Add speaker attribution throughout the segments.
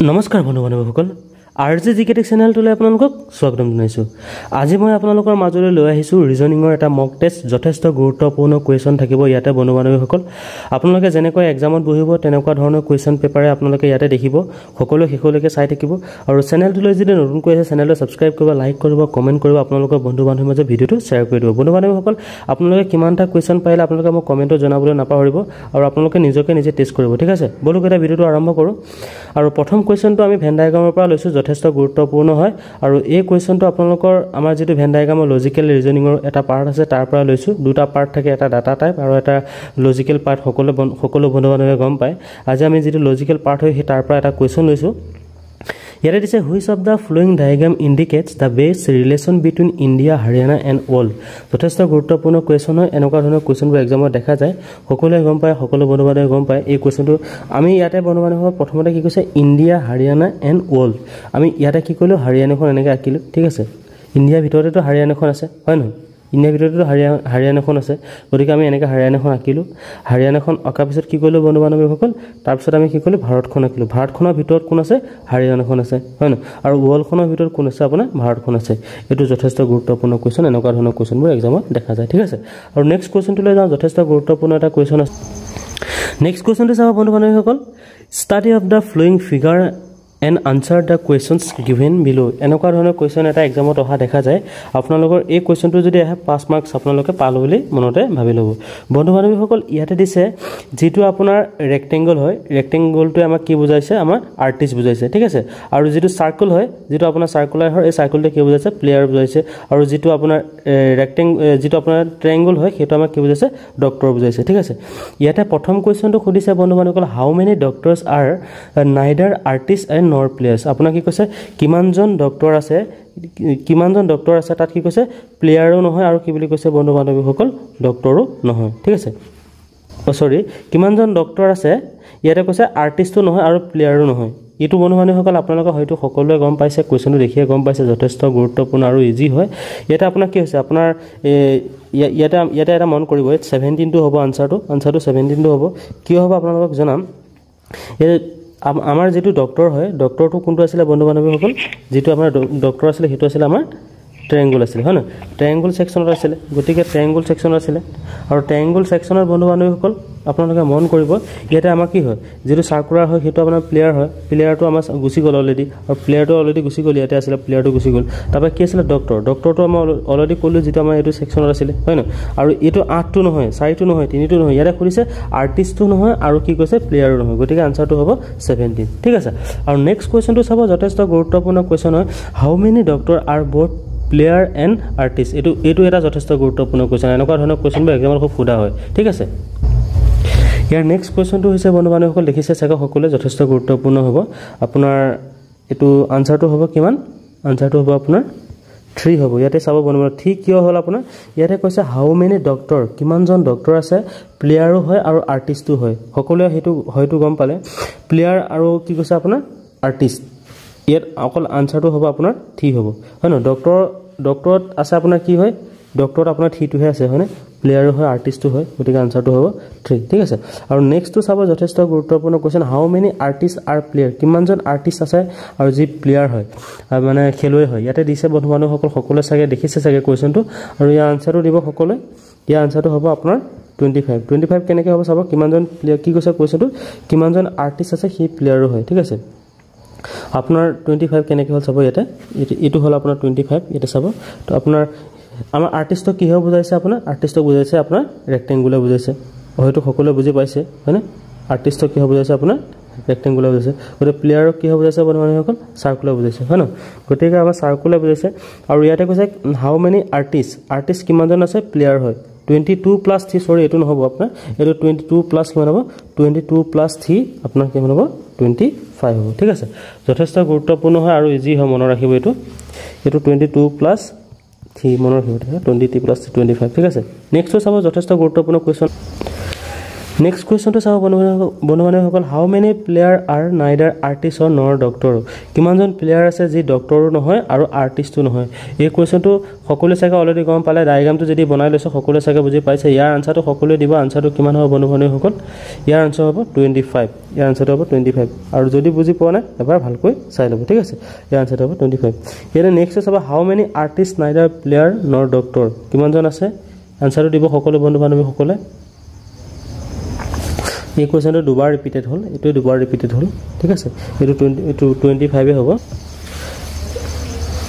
Speaker 1: নমস্কাৰ বন্ধু বান্ধৱীসকল আৰজে জিকেটেক চেনেলটোলৈ আপোনালোকক স্বাগতম জনাইছোঁ। আজি মই আপোনালোকৰ মাজলৈ লৈ আহিছোঁ ৰিজনিঙৰ এটা মক টেষ্ট। যথেষ্ট গুৰুত্বপূৰ্ণ কুৱেশ্যন থাকিব ইয়াতে বন্ধু বান্ধৱীসকল। আপোনালোকে যেনেকৈ এক্সামত বহিব তেনেকুৱা ধৰণৰ কুৱেশ্যন পেপাৰে আপোনালোকে ইয়াতে দেখিব। সকলো শেষলৈকে চাই থাকিব আৰু চেনেলটোলৈ যদি নতুনকৈ আছে চেনেলটো ছাবস্ক্ৰাইব কৰিব, লাইক কৰিব, কমেণ্ট কৰিব, আপোনালোকৰ বন্ধু বান্ধৱীৰ মাজত ভিডিঅ'টো শ্বেয়াৰ কৰি দিব। বন্ধু বান্ধৱীসকল আপোনালোকে কিমানটা কুৱেশ্যন পাৰিলে আপোনালোকে মোক কমেণ্টত জনাবলৈ নাপাহৰিব আৰু আপোনালোকে নিজকে নিজে টেষ্ট কৰিব, ঠিক আছে। বলক এটা ভিডিঅ'টো আৰম্ভ কৰোঁ। আৰু প্ৰথম কুৱেশ্যনটো আমি ভেন ডায়াগ্ৰামৰ পৰা লৈছোঁ, যথেষ্ট গুৰুত্বপূৰ্ণ হয় আৰু এই কুৱেশ্যনটো আপোনালোকৰ আমাৰ যিটো ভেন ডায়াগ্ৰামৰ লজিকেল ৰিজনিঙৰ এটা পাৰ্ট আছে তাৰ পৰা লৈছোঁ। দুটা পাৰ্ট থাকে, এটা ডাটা টাইপ আৰু এটা লজিকেল পাৰ্ট। সকলো বন্ধু বান্ধৱে গম পায়। আজি আমি যিটো লজিকেল পাৰ্ট হয় সেই তাৰ পৰা এটা কুৱেশ্যন লৈছোঁ। ইয়াতে দিছে which of the following diagram indicates the best relation between India, Haryana and world. যথেষ্ট গুৰুত্বপূৰ্ণ কুৱেশ্যন হয়। এনেকুৱা ধৰণৰ কুৱেশ্যনবোৰ এক্সামত দেখা যায়, সকলোৱে গম পায়, সকলো বন্ধু বান্ধৱে গম পায়। এই কুৱেশ্যনটো আমি ইয়াতে বন্ধু বান্ধৱক প্ৰথমতে কি কৈছে ইণ্ডিয়া, হাৰিয়ানা এণ্ড ৱৰ্ল্ড। আমি ইয়াতে কি কৰিলোঁ হাৰিয়ানাখন এনেকৈ আঁকিলোঁ, ঠিক আছে। ইণ্ডিয়াৰ ভিতৰতেতো হাৰিয়ানাখন আছে, হয় নহয়? ইণ্ডিয়াৰ ভিতৰতো হাৰিয়ানাখন আছে, গতিকে আমি এনেকৈ হাৰিয়ানাখন আঁকিলোঁ। হাৰিয়ানাখন অঁকাৰ পিছত কি কৰিলোঁ বন্ধু বান্ধৱীসকল, তাৰপিছত আমি কি কৰিলোঁ ভাৰতখন আঁকিলোঁ। ভাৰতখনৰ ভিতৰত কোন আছে? হাৰিয়ানাখন আছে, হয় নহয়? আৰু ৱৰ্ল্ডখনৰ ভিতৰত কোন আছে? আপোনাৰ ভাৰতখন আছে। এইটো যথেষ্ট গুৰুত্বপূৰ্ণ কুৱেশ্যন। এনেকুৱা ধৰণৰ কুৱেশ্যনবোৰ এক্সামত দেখা যায়, ঠিক আছে। আৰু নেক্সট কুৱেশ্যনটোলৈ যাওঁ। যথেষ্ট গুৰুত্বপূৰ্ণ এটা কুৱেশ্যন আছে। নেক্সট কুৱেশ্যনটো চাব বন্ধু বান্ধৱীসকল, study of the following figure and answer the questions given below. এনেকুৱা ধৰণৰ কুৱেশ্যন এটা এক্সামত অহা দেখা যায়। আপোনালোকৰ এই কুৱেশ্যনটো যদি আহে 5 মাৰ্কছ আপোনালোকে পালোঁ বুলি মনতে ভাবি ল'ব। বন্ধু বান্ধৱীসকল ইয়াতে দিছে যিটো আপোনাৰ ৰেক্টেংগল হয়, ৰেক্টেংগলটোৱে আমাক কি বুজাইছে? আমাৰ আৰ্টিষ্ট বুজাইছে, ঠিক আছে। আৰু যিটো চাৰ্কল হয়, যিটো আপোনাৰ চাৰ্কুলাৰ হয়, এই চাৰ্কলটোৱে কি বুজাইছে? প্লেয়াৰ বুজাইছে। আৰু যিটো আপোনাৰ যিটো আপোনাৰ ট্ৰায়েংগল হয় সেইটো আমাক কি বুজাইছে? ডক্টৰ বুজাইছে, ঠিক আছে। ইয়াতে প্ৰথম কুৱেশ্যনটো সুধিছে বন্ধু বান্ধৱীসকল, how many doctors are neither artist and nor players. আপোনাক কি কৈছে কিমানজন ডক্টৰ আছে, তাত কি কৈছে প্লেয়াৰো নহয় আৰু কি বুলি কৈছে বন্ধু বান্ধৱীসকল ডক্টৰো নহয়, ঠিক আছে। কিমানজন ডক্টৰ আছে, ইয়াতে কৈছে আৰ্টিষ্টো নহয় আৰু প্লেয়াৰো নহয়। এইটো বন্ধু বান্ধৱীসকল আপোনালোকে হয়তো সকলোৱে গম পাইছে, কুৱেশ্যনটো দেখিয়ে গম পাইছে, যথেষ্ট গুৰুত্বপূৰ্ণ আৰু ইজি হয়। ইয়াতে আপোনাৰ কি হৈছে, আপোনাৰ ইয়াতে এটা মন কৰিব, 17টো হ'ব আনচাৰটো 17টো হ'ব। কিয় হ'ব আপোনালোকক জনাম। আমাৰ যিটো ডক্টৰ হয়, ডক্টৰটো কোনটো আছিলে বন্ধু বান্ধৱীসকল? যিটো আমাৰ ডক্টৰ আছিলে সেইটো আছিলে আমাৰ ট্ৰায়েংগল আছিলে, হয় নহয়? ট্ৰায়েংগল ছেকশ্যনত আছিলে, গতিকে ট্ৰায়েংগল ছেকশ্যনত আছিলে। আৰু ট্ৰায়েংগল ছেকশ্যনৰ বন্ধু বান্ধৱীসকল আপোনালোকে মন কৰিব, ইয়াতে আমাৰ কি হয়, যিটো চাৰ্কুলাৰ হয় সেইটো আপোনাৰ প্লেয়াৰ হয়। প্লেয়াৰটো আমাৰ গুচি গ'ল অলৰেডি, আৰু প্লেয়াৰটো অলৰেডি গুচি গ'ল, ইয়াতে আছিলে প্লেয়াৰটো গুচি গ'ল। তাৰপৰা কি আছিলে ডক্টৰটো আমাৰ অলৰেডি ক'লোঁ, যিটো আমাৰ এইটো ছেকশ্যনত আছিলে, হয় নহয়? আৰু এইটো 8টো নহয়, 4টো নহয়, 3টো নহয়। ইয়াতে সুধিছে আৰ্টিষ্টো নহয় আৰু কি কৈছে প্লেয়াৰো নহয়, গতিকে আনচাৰটো হ'ব 17, ঠিক আছে। আৰু নেক্সট কুৱেশ্যনটো চাব, যথেষ্ট গুৰুত্বপূৰ্ণ কুৱেশ্যন হয়, how many doctor are both player and artist. এইটো এটা যথেষ্ট গুৰুত্বপূৰ্ণ কুৱেশ্যন। এনেকুৱা ধৰণৰ কুৱেশ্যনবোৰ এক্সামত খুব সোধা হয়, ঠিক আছে। ইয়াৰ নেক্সট কুৱেশ্যনটো হৈছে বন্ধু বান্ধৱীসকল দেখিছে চাগে সকলোৱে, যথেষ্ট গুৰুত্বপূৰ্ণ হ'ব। আপোনাৰ এইটো আনচাৰটো হ'ব কিমান? আনচাৰটো হ'ব আপোনাৰ 3 হ'ব। ইয়াতে চাব বন্ধু বান্ধৱ 3 কিয় হ'ল আপোনাৰ? ইয়াতে কৈছে হাউ মেনি ডক্টৰ, কিমানজন ডক্টৰ আছে, প্লেয়াৰো হয় আৰু আৰ্টিষ্টো হয়। সকলোৱে সেইটো হয়তো গম পালে, প্লেয়াৰ আৰু কি কৈছে আপোনাৰ আৰ্টিষ্ট। ইয়াত অকল আনচাৰটো হ'ব আপোনাৰ 3 হ'ব, হয় নহয়? ডক্টৰত আছে আপোনাৰ কি হয়? ডক্টৰত আপোনাৰ 3টোহে আছে, হয়নে? প্লেয়াৰো হয়, আৰ্টিষ্টো হয়, গতিকে আনচাৰটো হ'ব 3, ঠিক আছে। আৰু নেক্সটটো চাব, যথেষ্ট গুৰুত্বপূৰ্ণ কুৱেশ্যন, হাউ মেনি আৰ্টিষ্ট আৰ প্লেয়াৰ। কিমানজন আৰ্টিষ্ট আছে আৰু যি প্লেয়াৰ হয়, মানে খেলুৱৈ হয়। ইয়াতে দিছে বন্ধু বান্ধৱীসকল, সকলোৱে চাগে দেখিছে চাগে কুৱেশ্যনটো, আৰু ইয়াৰ আনচাৰটো দিব সকলোৱে। ইয়াৰ আনচাৰটো হ'ব আপোনাৰ 25 কেনেকৈ হ'ব চাব, কিমানজন প্লেয়াৰ, কি কৈছে কুৱেশ্যনটো, কিমানজন আৰ্টিষ্ট আছে সেই প্লেয়াৰো হয়, ঠিক আছে। আপোনাৰ 25 কেনেকৈ হ'ল চাব, ইয়াতে এইটো হ'ল আপোনাৰ 25, ইয়াতে চাব। তো আপোনাৰ আমাৰ আৰ্টিষ্টক কিহৰ বুজাইছে? আপোনাৰ আৰ্টিষ্টক বুজাইছে আপোনাৰ ৰেক্টেংগুলে বুজাইছে, হয়তো সকলোৱে বুজি পাইছে, হয়নে? আৰ্টিষ্টক কিহৰ বুজাইছে? আপোনাৰ ৰেক্টেংগুলে বুজাইছে। গতিকে প্লেয়াৰক কিহৰ বুজাইছে বন্ধু বান্ধৱীসকল? চাৰ্কুলাৰ বুজাইছে, হয় নহয়? গতিকে আমাৰ চাৰ্কুলাৰ বুজাইছে। আৰু ইয়াতে কৈছে হাউ মেনি আৰ্টিষ্ট কিমানজন আছে, প্লেয়াৰ হয়। 22 + 3, চৰি এইটো নহ'ব আপোনাৰ, এইটো 22 + কিমান হ'ব? 22 + 3 আপোনাৰ কিমান হ'ব? 25 হ'ব, ঠিক আছে। যথেষ্ট গুৰুত্বপূৰ্ণ হয় আৰু ইজি হয়, মনত ৰাখিব এইটো 22 + 3 মনত ৰাখিব, 23 + 3 25, ঠিক আছে। নেক্সটটো চাব, যথেষ্ট গুৰুত্বপূৰ্ণ কুৱেশ্যন। নেক্সট কুৱেশ্যনটো চাব বন্ধু-বান্ধৱীসকল, how many player are neither artist or nor doctor? কিমানজন প্লেয়াৰ আছে যি ডক্টৰো নহয় আৰু আৰ্টিষ্টো নহয়? এই কুৱেশ্যনটো সকলোৱে চাগে অলৰেডি গম পালে, ডায়েগ্ৰামটো যদি বনাই লৈছে সকলোৱে চাগে বুজি পাইছে। ইয়াৰ আনচাৰটো সকলোৱে দিব। আনচাৰটো কিমান হ'ব বন্ধু-বান্ধৱীসকল? ইয়াৰ আনচাৰ হ'ব 25। ইয়াৰ আনচাৰটো হ'ব 25। আৰু যদি বুজি পোৱা নাই এবাৰ ভালকৈ চাই ল'ব, ঠিক আছে? ইয়াৰ আনচাৰটো হ'ব 25। ইয়াতে নেক্সট চাব, হাউ many artist neither player nor doctor? কিমানজন আছে? আনচাৰটো দিব সকলো বন্ধু-বান্ধৱীসকলে। এই কুৱেশ্যনটো দুবাৰ ৰিপিটেড হ'ল, এইটো দুবাৰ ৰিপিটেড হ'ল, ঠিক আছে? এইটো 25 হ'ব।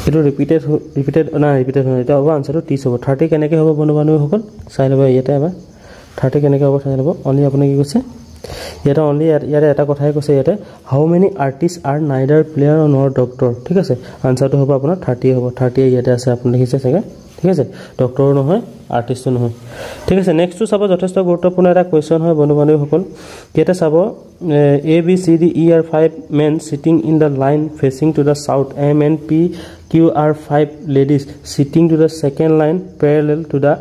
Speaker 1: এইটো ৰিপিটেড নহয়, এতিয়া হ'ব আনচাৰটো 30 হ'ব। 30 কেনেকৈ হ'ব বন্ধু-বান্ধৱীসকল চাই ল'ব ইয়াতে এবাৰ। 30 কেনেকৈ হ'ব চাই ল'ব। অনলি আপুনি কি কৈছে ইয়াতে, অনলি ইয়াতে এটা কথাই কৈছে ইয়াতে, how many artist are neither player nor doctor, ঠিক আছে? আনচাৰটো হ'ব আপোনাৰ 30 হ'ব। 30 ইয়াতে আছে, আপুনি দেখিছে চাগে, ঠিক আছে? ডক্টৰো নহয়, আৰ্টিষ্টো নহয়, ঠিক আছে? নেক্সটটো চাব, যথেষ্ট গুৰুত্বপূৰ্ণ এটা কুৱেশ্যন হয় বন্ধু-বান্ধৱীসকল। ইয়াতে চাব, ABCDE 5 men sitting in the line facing to the south. MNPQ are 5 ladies sitting to the second line parallel to the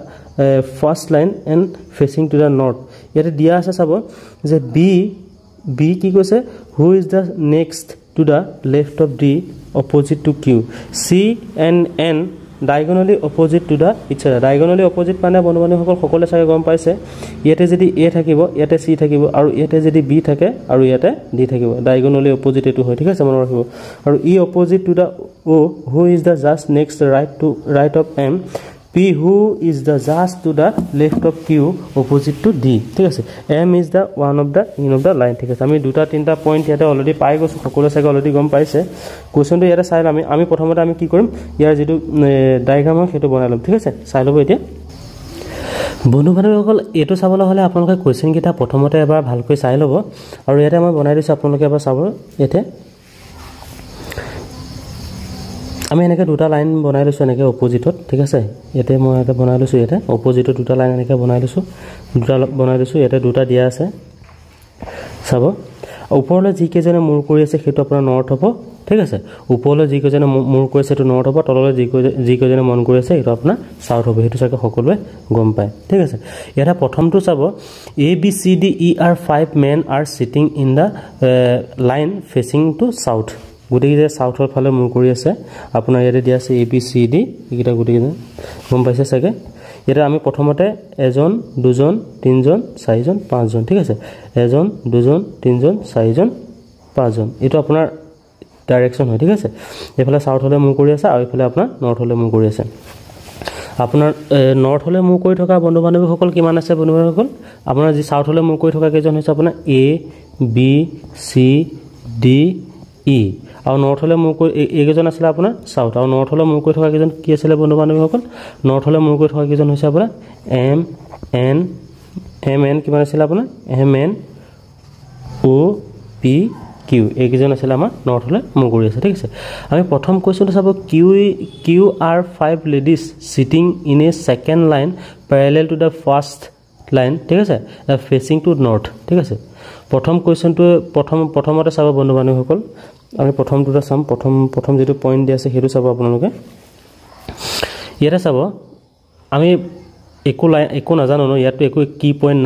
Speaker 1: first line and facing to the north. ইয়াতে দিয়া আছে চাব যে বি কি কৈছে, who is the next to the left of D opposite to Q? C and N diagonally opposite to the each other. Diagonally opposite মানে বন্ধু-বান্ধৱীসকল সকলোৱে চাগে গম পাইছে, ইয়াতে যদি এ থাকিব, ইয়াতে চি থাকিব, আৰু ইয়াতে যদি বি থাকে আৰু ইয়াতে ডি থাকিব। ডায়গনলি অপজিট এইটো হয়, ঠিক আছে? মনত ৰাখিব। আৰু E opposite to the O, who is the just next right of M? P, who is the just to the left of Q opposite to D, ঠিক আছে? M is the one of the in of the line, ঠিক আছে? আমি 2-3টা point ইয়াতে already পাই গৈছোঁ, সকলোৱে চাগে অলৰেডি গম পাইছে। কুৱেশ্যনটো ইয়াতে চাই ল'ম। আমি প্ৰথমতে আমি কি কৰিম, ইয়াৰ যিটো ডায়েগ্ৰাম হয় সেইটো বনাই ল'ম, ঠিক আছে? চাই ল'ব এতিয়া বন্ধু-বান্ধৱীসকল। এইটো চাবলৈ হ'লে আপোনালোকে কুৱেশ্যনকেইটা প্ৰথমতে এবাৰ ভালকৈ চাই ল'ব। আৰু ইয়াতে মই বনাই দিছোঁ, আপোনালোকে এবাৰ চাব। ইয়াতে আমি এনেকৈ 2টা লাইন বনাই লৈছোঁ, এনেকৈ অপজিটত, ঠিক আছে? ইয়াতে মই এটা বনাই লৈছোঁ, ইয়াতে অপজিটত 2টা লাইন এনেকৈ বনাই লৈছোঁ, 2টা বনাই লৈছোঁ। ইয়াতে 2টা দিয়া আছে, চাব। ওপৰলৈ যিকেইজনে মূৰ কৰি আছে সেইটো আপোনাৰ নৰ্থ হ'ব, ঠিক আছে? ওপৰলৈ যিকেইজনে মূৰ কৰি আছে সেইটো নৰ্থ হ'ব, তললৈ যিকেইজনে মন কৰি আছে সেইটো আপোনাৰ চাউথ হ'ব। সেইটো চাগে সকলোৱে গম পায়, ঠিক আছে? ইয়াতে প্ৰথমটো চাব, ABCDE are 5 men are sitting in the line facing to south. গোটেইকেইটা চাউথৰ ফালে মূৰ কৰি আছে। আপোনাৰ ইয়াতে দিয়া আছে ABCD, এইকেইটা গোটেইকেইটা গম পাইছে চাগে। ইয়াতে আমি প্ৰথমতে 1, 2, 3, 4, 5জন, ঠিক আছে? 1, 2, 3, 4, 5জন, এইটো আপোনাৰ ডাইৰেকশ্যন হয়, ঠিক আছে? এইফালে চাউথলৈ মূৰ কৰি আছে আৰু এইফালে আপোনাৰ নৰ্থলৈ মূৰ কৰি আছে। আপোনাৰ নৰ্থলৈ মূৰ কৰি থকা বন্ধু-বান্ধৱীসকল কিমান আছে বন্ধু-বান্ধৱীসকল? আপোনাৰ যি চাউথলৈ মূৰ কৰি থকা কেইজন হৈছে আপোনাৰ ABCDE। আৰু নৰ্থলৈ মূৰ কৰি এইকেইজন আছিলে আপোনাৰ চাউথ। আৰু নৰ্থলৈ মূৰ কৰি থকা কেইজন কি আছিলে বন্ধু-বান্ধৱীসকল? নৰ্থলৈ মূৰ কৰি থকা কেইজন হৈছে আপোনাৰ MN কিমান আছিলে আপোনাৰ? MNOPQ, এইকেইজন আছিলে আমাৰ নৰ্থলৈ মূৰ কৰি আছে, ঠিক আছে? আমি প্ৰথম কুৱেশ্যনটো চাব, Q are 5 ladies sitting in a second line parallel to the first line, ঠিক আছে? ফেচিং টু নৰ্থ, ঠিক আছে? প্ৰথম কুৱেশ্যনটো প্ৰথমতে চাব বন্ধু-বান্ধৱীসকল। আমি প্ৰথম 2টা চাম। প্ৰথম যিটো পইণ্ট দিয়া আছে সেইটো চাব আপোনালোকে। ইয়াতে চাব, আমি একো নাজানো ন, ইয়াততো একো কি পইণ্ট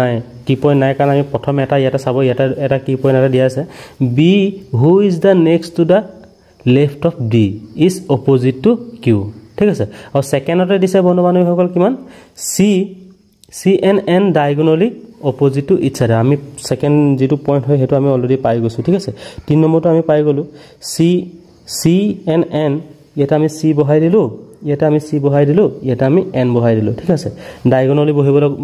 Speaker 1: নাই কাৰণে আমি প্ৰথম এটা ইয়াতে চাব। ইয়াতে এটা কি পইণ্ট এটা দিয়া আছে, B, who is the next to the left of D is opposite to Q, ঠিক আছে? আৰু ছেকেণ্ডতে দিছে বন্ধু-বান্ধৱীসকল কিমান? C and N diagonally opposite to each other. আমি ছেকেণ্ড যিটো পইণ্ট হয় সেইটো আমি অলৰেডি পাই গৈছোঁ, ঠিক আছে? 3 নম্বৰটো আমি পাই গ'লোঁ। চি এণ্ড এন, ইয়াতে আমি চি বহাই দিলোঁ, ইয়াতে আমি চি বহাই দিলোঁ, ইয়াতে আমি এন বহাই দিলোঁ, ঠিক আছে? ডায়গনলি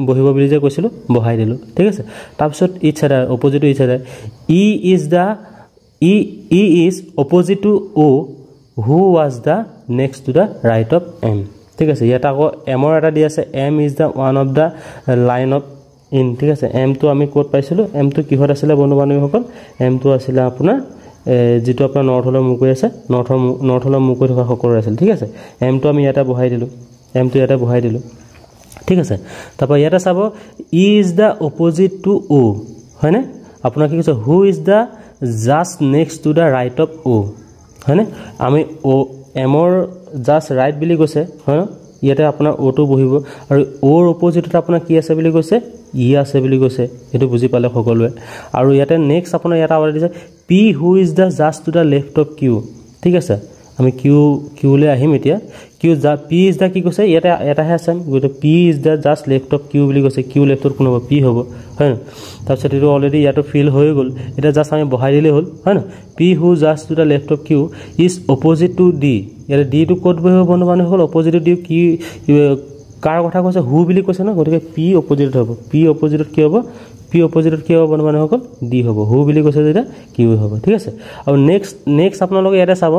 Speaker 1: বহিব বুলি যে কৈছিলোঁ বহাই দিলোঁ, ঠিক আছে? তাৰপিছত ইচ আদাৰ, opposite to each other. E is opposite to O' who was the next to the right of M, ঠিক আছে? ইয়াত আকৌ এমৰ এটা দি আছে, M is the one of the line of in, ঠিক আছে? এমটো আমি ক'ত পাইছিলোঁ? এমটো কিহত আছিলে বন্ধু-বান্ধৱীসকল? এমটো আছিলে আপোনাৰ যিটো আপোনাৰ নৰ্থলৈ মূৰ কৰি আছে, নৰ্থলৈ মূৰ কৰি থকা সকলোৰে আছিল, ঠিক আছে? এমটো আমি ইয়াতে বহাই দিলোঁ, ঠিক আছে? তাৰপৰা ইয়াতে চাব, E is the opposite to O', হয়নে? আপোনাৰ কি কৈছে? Who is the just next to the right of O', হয়নে? আমি এমৰ জাষ্ট ৰাইট বুলি কৈছে, হয় ন? ইয়াতে আপোনাৰ অ'টো বহিব। আৰু অ'ৰ অপজিটত আপোনাৰ কি আছে বুলি কৈছে? ই আছে বুলি কৈছে এটো বুজি পালে সকলোৱে আৰু ইয়াতে নেক্সট আপোনাৰ ইয়াতে আৱৰি দিছে P who is the just to the left of Q ঠিক আছে আমি কিউ লে আহিম এতিয়া কিউ পি ইজ দা কি কৈছে ইয়াতে এটাহে আছে গতে P is the just left of Q বুলি কৈছে কিউ লেফটৰ কোন হ'ব পি হ'ব হয় না তাৰপিছত এটো অলৰেডি ইয়াতো ফিল হৈ গ'ল এটা জাস্ট আমি বহাই দিলে হ'ল হয় না P who just to the left of Q is opposite to D ইয়াতে ডি টু কোড বহিব বন্ধু বান্ধৱ হ'ল অপোজিট টু ডি কি কাৰ কথা কৈছে হু বুলি কৈছে না গতিকে পি অপোজিট হ'ব পি অপোজিটত কি হ'ব পি অপোজিটত কি হ'ব বন্ধু বান্ধৱ হ'ল ডি হ'ব হু বুলি কৈছে যেটা কিউ হ'ব ঠিক আছে আৰু নেক্সট আপোনালোকে ইয়াতে চাব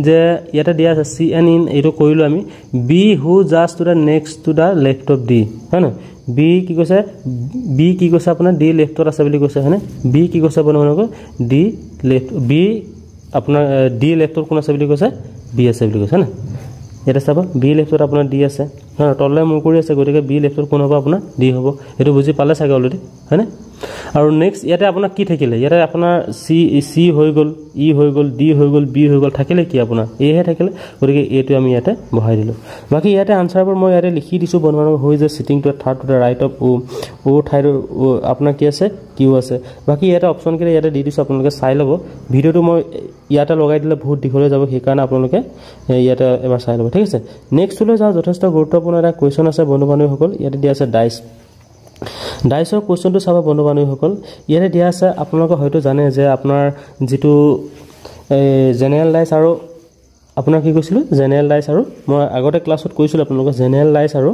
Speaker 1: যে ইয়াতে দিয়া আছে সি এন ইন এটো কৰিলো আমি B who just to the next to the left of D হয় না বি কি কৈছে আপোনাৰ ডি লেফটত আছে বুলি কৈছে হয়নে বি কি কৈছে বন্ধু বান্ধৱ ডি লেফট বি আপোনাৰ ডি লেফটত কোন আছে বুলি কৈছে বি আছে বুলি কৈছে না এটা চাব বি লেফটত আপোনাৰ ডি আছে না তললে মুখ কৰি আছে গতিকে বি লেফটত কোন হ'ব আপোনাৰ ডি হ'ব এটো বুজি পালে চাগে অলৰেডি হয়নে আৰু নেক্সট ইয়াতে আপোনাৰ কি থাকিলে ইয়াতে আপোনাৰ সি হৈ গ'ল ই হৈ গ'ল ডি হৈ গ'ল বি হৈ গ'ল থাকিলে কি আপোনাৰ এ হে থাকিলে গতিকে এটো আমি ইয়াতে বহাই দিলো বাকি ইয়াতে আনসাৰবোৰ মই ইয়াতে লিখি দিছো বন্ধু হৈ যে sitting to third to the right of O ঠাইৰ আপোনাৰ কি আছে কিউ আছে বাকি ইয়াতে অপচন কেলে ইয়াতে দি দিছো আপোনালোকে চাই ল'ব ভিডিওটো মই ইয়াতে লগাই দিলে বহুত দীঘলে যাব সেই কাৰণে আপোনালোকে ইয়াতে এবাৰ চাই ল'ব ঠিক আছে নেক্সট লৈ যাও যথেষ্ট গুৰুত্বপূৰ্ণ এটা কোৱেশ্চন আছে বন্ধু বান্ধৱীসকল ইয়াতে দিয়া আছে ডাইসৰ কোৱেশ্চনটো চাব বন্ধু বান্ধৱীসকল ইয়াতে দিয়া আছে আপোনালোকে হয়তো জানে যে আপোনাৰ যেটো জেনাৰেল ডাইস আৰু আপোনাৰ কি কৈছিল জেনাৰেল ডাইস আৰু মই আগতে ক্লাছত কৈছিল আপোনালোকক জেনাৰেল ডাইস আৰু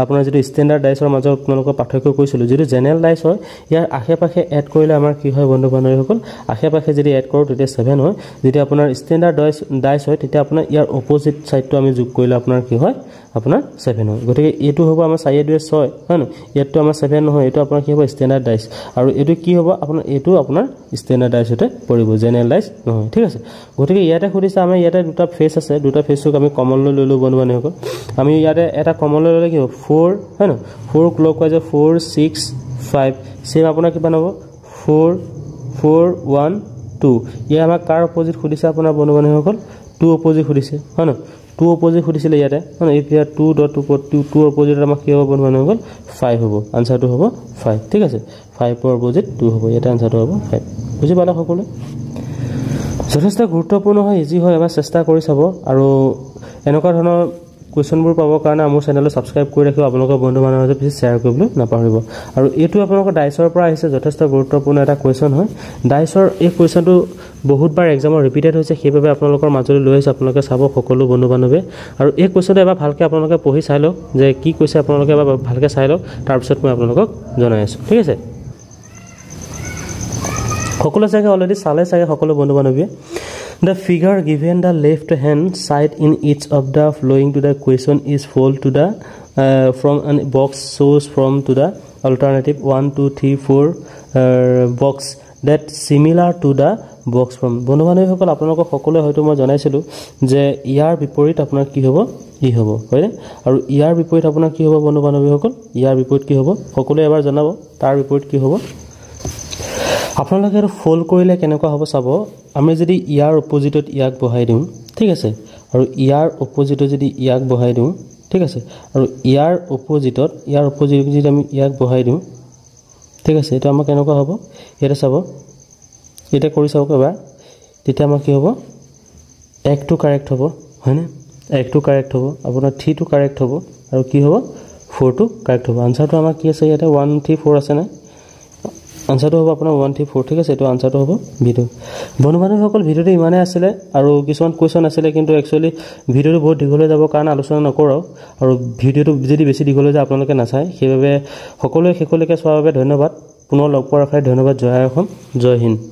Speaker 1: আপোনাৰ যেটো ষ্টেণ্ডাৰ্ড ডাইসৰ মাজত আপোনালোকক পাৰ্থক্য কৈছিল যেটো জেনাৰেল ডাইস হয় ইয়াৰ আশেপাশে এড কৰিলে আমাৰ কি হয় বন্ধু বান্ধৱীসকল আশেপাশে যদি এড কৰো তেতিয়া 7 হয় যদি আপোনাৰ ষ্টেণ্ডাৰ্ড ডাইস হয় তেতিয়া আপোনাৰ ইয়াৰ অপোজিট সাইডটো আমি যোগ কৰিলে আপোনাৰ কি হয় আপোনাৰ 7 হয় গতিকে এটো হ'ব আমাৰ 4 2 6 হয় না ইয়াটো আমাৰ 7 নহয় এটো আপোনাৰ কি হ'ব ষ্টেণ্ডাৰ্ড ডাইস আৰু এটো কি হ'ব আপোনাৰ এটো আপোনাৰ ষ্টেণ্ডাৰ্ড ডাইসতে পৰিব জেনাৰেল ডাইস নহয় ঠিক আছে গতিকে ইয়াতে খুদিছে আমি ইয়াতে দুটা ফেস আছে দুটা ফেসক আমি কমন লৈ ললো বন্ধু বান্ধৱীসকল আমি ইয়াতে এটা কমন লৈ ললে কি হ'ব 4 হয় না 4 ক্লকৱাইজ 4 6 5 সেম আপোনাৰ কি বানাব 4 4 1 2 ইয়া আমাৰ কাৰ অপোজিট খুদিছে আপোনাৰ বন্ধু বান্ধৱীসকল 2 অপোজিট খুদিছে হয় না 2 অপোজিট খুদিছিলে ইয়াতে মানে এতিয়া 2.2 অপোজিট আমাৰ কি হ'ব বন্ধু বান্ধৱীসকল 5 হ'ব আনসাৰটো হ'ব 5 ঠিক আছে 5 ৰ অপোজিট 2 হ'ব এটা আনসাৰটো হ'ব 5 বুজি পালা সকলো যথেষ্ট গুৰুত্বপূৰ্ণ হয় ইজি হয় এবাৰ চেষ্টা কৰি চাব আৰু এনেকুৱা ধৰণৰ কোৱেশ্চনবোৰ পাবৰ কাৰণে আমাৰ চেনেলটো সাবস্ক্ৰাইব কৰি ৰাখিব আপোনালোকৰ বন্ধু বান্ধৱৰ মাজত পিছে শেয়াৰ কৰিবলৈ নাপাহৰিব আৰু এটো আপোনালোকৰ ডাইসৰ পৰা আহিছে যথেষ্ট গুৰুত্বপূৰ্ণ এটা কোৱেশ্চন হয় ডাইসৰ এই কোৱেশ্চনটো বহুতবাৰ এক্সামৰ ৰিপিটেড হৈছে সেইবাবে আপোনালোকৰ মাজলৈ লৈ আহিছে আপোনালোকে চাব সকলো বন্ধু বান্ধৱে আৰু এই কোৱেশ্চনটো এবাৰ ভালকৈ আপোনালোকে পঢ়ি চাই লওক যে কি কৈছে আপোনালোকে এবাৰ ভালকৈ চাই লওক তাৰ পিছত মই আপোনালোকক জনাই আছো ঠিক আছে সকলো জায়গা অলৰেডি চালে চাগে সকলো বন্ধু বান্ধৱীয়ে The figure given the left hand side in each of the following to the question is fold to the from a box shows from to the alternative 1 2 3 4 box that similar to the box from বন্ধু বান্ধৱীসকল আপোনালোকক সকলোৱে হয়তো মই জনাইছিলো যে ইয়াৰ বিপৰীত আপোনাৰ কি হ'ব ই হ'ব হয় আৰু ইয়াৰ বিপৰীত আপোনাৰ কি হ'ব বন্ধু বান্ধৱীসকল ইয়াৰ বিপৰীত কি হ'ব সকলোৱে এবাৰ জনাব তাৰ বিপৰীত কি হ'ব আপোনালোকে আৰু ফোল্ড কৰিলে কেনেকুৱা হ'ব চাব আমি যদি ইয়াৰ অপোজিটত ইয়াক বহাই দিওঁ ঠিক আছে আৰু ইয়াৰ অপোজিটত যদি ইয়াক বহাই দিওঁ ঠিক আছে আৰু ইয়াৰ অপোজিটত যদি আমি ইয়াক বহাই দিওঁ ঠিক আছে এটা আমাৰ কেনেকুৱা হ'ব এটা চাব এটা কৰি চাওক এবাৰ তেতিয়া আমাৰ কি হ'ব 1 টো কাৰেক্ট হ'ব হয়নে 1 টো কাৰেক্ট হ'ব আপোনাৰ 3 টো কাৰেক্ট হ'ব আৰু কি হ'ব 4 টো কাৰেক্ট হ'ব আনসাৰটো আমাৰ কি আছে ইয়াতে 1 3 4 আছে না আনসাৰটো হ'ব আপোনাৰ 1 3 4 ঠিক আছে এটো আনসাৰটো হ'ব ভিডিও বন্ধু বান্ধৱীসকল ভিডিওটো ইমানে আছিল আৰু কিছুমান কোৱেশ্চন আছিল কিন্তু একচুয়ালি ভিডিওটো বহুত দীঘলৈ যাব কাৰণ আলোচনা নকৰো আৰু ভিডিওটো যদি বেছি দীঘলৈ যায় আপোনালোকে নাচায় সেইবাবে সকলোৱে শেষলৈকে চোৱাৰ বাবে ধন্যবাদ পুনৰ লগ পোৱাৰ আশাৰে ধন্যবাদ জয় অসম জয় হিন্দ